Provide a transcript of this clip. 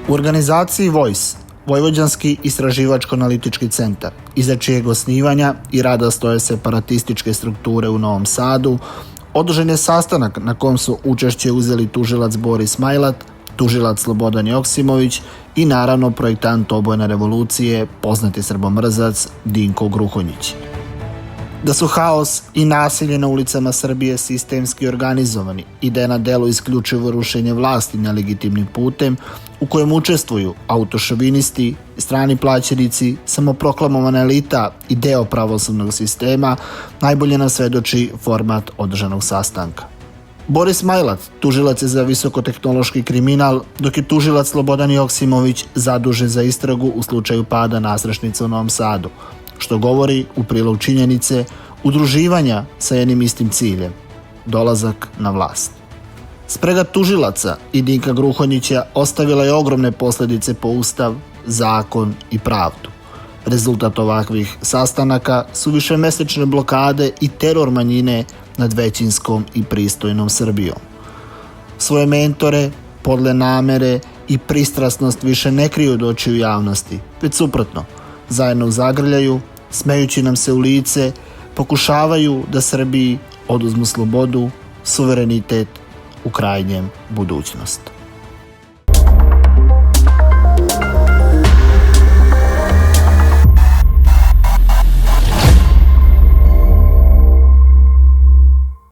U organizaciji Voice, Vojvođanski istraživačko-analitički centar, iza čijeg osnivanja i rada stoje separatističke strukture u Novom Sadu, održan je sastanak na kom su učešće uzeli tužilac Boris Majlat, tužilac Slobodan Joksimović i naravno projektant obojene revolucije, poznati srbomrzac Dinko Gruhonjić. Da su haos i nasilje na ulicama Srbije sistemski organizovani i da je na delu isključivo rušenje vlasti nelegitimnim putem u kojem učestvuju autošovinisti, strani plaćenici, samoproklamovana elita i deo pravosudnog sistema, najbolje nam svedoči format održanog sastanka. Boris Majlat, tužilac je za visokotehnološki kriminal, dok je tužilac Slobodan Joksimović zadužen za istragu u slučaju pada nasrešnice u Novom Sadu, što govori u prilog činjenice udruživanja sa jednim istim ciljem – dolazak na vlast. Sprega tužilaca i Dinka Gruhonjića ostavila je ogromne posljedice po ustav, zakon i pravdu. Rezultat ovakvih sastanaka su višemesečne blokade i teror manjine nad većinskom i pristojnom Srbijom. Svoje mentore, podle namere i pristrasnost više ne kriju od očiju javnosti, već suprotno, zajedno zagrljaju, smejući nam se u lice, pokušavaju da Srbiji oduzmu slobodu, suverenitet, u krajnjem budućnost.